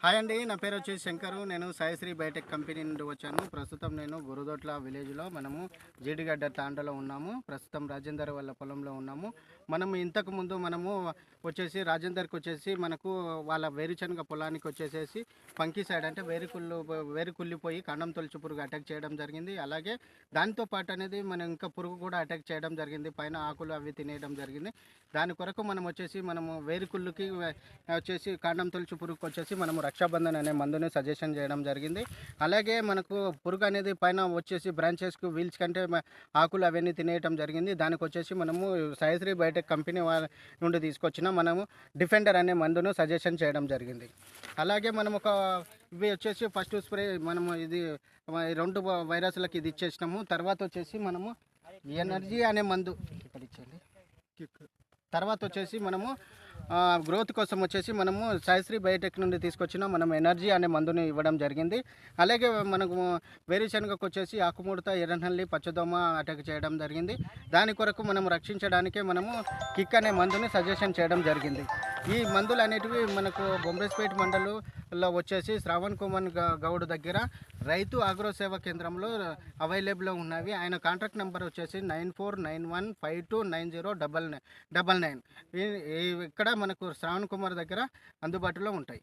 Hi అండి. నా పేరు వచ్చేసి శంకరు. నేను సాయిశ్రీ బయోటెక్ కంపెనీ నుండి వచ్చాను. ప్రస్తుతం నేను గురుదొట్ల విలేజ్‌లో మనము జీడిగడ్డ తాండలో ఉన్నాము. ప్రస్తుతం రాజేందర్ వాళ్ళ పొలంలో ఉన్నాము. ఇంతకుముందు మనము వచ్చేసి రాజేందర్‌కొచ్చేసి మనకు వాళ్ళ వేరుశనగ పొలానికి వచ్చేసేసి ఫంగిసైడ్ అంటే వేరు కుళ్ళిపోయి కాండం తొలుచు పురుగు అటాక్ చేయడం జరిగింది. అలాగే దానితో పాటు అనేది మనం ఇంకా పురుగు కూడా అటాక్ చేయడం జరిగింది. పైన ఆకులు అవి తినేయడం జరిగింది. దాని కొరకు మనము వేరు కుళ్ళుకి వచ్చేసి కాండం తొలుచు పురుగుకొచ్చేసి మనము రక్షాబంధన్ అనే మందుని సజెషన్ చేయడం జరిగింది. అలాగే మనకు పురుగు అనేది పైన వచ్చేసి బ్రాంచెస్‌కు వీల్స్ కంటే ఆకులు అవన్నీ తినేయటం జరిగింది. దానికొచ్చేసి మనము సాయిశ్రీ బయోటెక్ కంపెనీ వాళ్ళ నుండి తీసుకొచ్చిన మనము డిఫెండర్ అనే మందును సజెషన్ చేయడం జరిగింది. అలాగే ఇవి వచ్చేసి ఫస్ట్ స్ప్రే మనము ఇది 2 వైరస్‌లకి ఇది ఇచ్చేసినాము. తర్వాత వచ్చేసి మనము ఎనర్జీ అనే మందు ఇక్కడ ఇచ్చేయండి. తర్వాత వచ్చేసి మనము గ్రోత్ కోసం వచ్చేసి మనము సాయిశ్రీ బయోటెక్ నుండి తీసుకొచ్చిన మనం ఎనర్జీ అనే మందుని ఇవ్వడం జరిగింది. అలాగే మనకు వేరుశనగకు వచ్చేసి ఆకుముడత, ఎర్రనల్లి, పచ్చదోమ అటాక్ చేయడం జరిగింది. దాని కొరకు మనం రక్షించడానికే మనము కిక్ అనే మందుని సజెషన్ చేయడం జరిగింది. ఈ మందులు అనేటివి మనకు బొంబేస్పేట్ మండలంలో వచ్చేసి శ్రావణ్ కుమార్ గౌడ్ దగ్గర రైతు ఆగ్రో సేవా కేంద్రంలో అవైలబుల్లో ఉన్నవి. ఆయన కాంటాక్ట్ నెంబర్ వచ్చేసి 9491529099. ఇక్కడ మనకు శ్రావణ్ కుమార్ దగ్గర అందుబాటులో ఉంటాయి.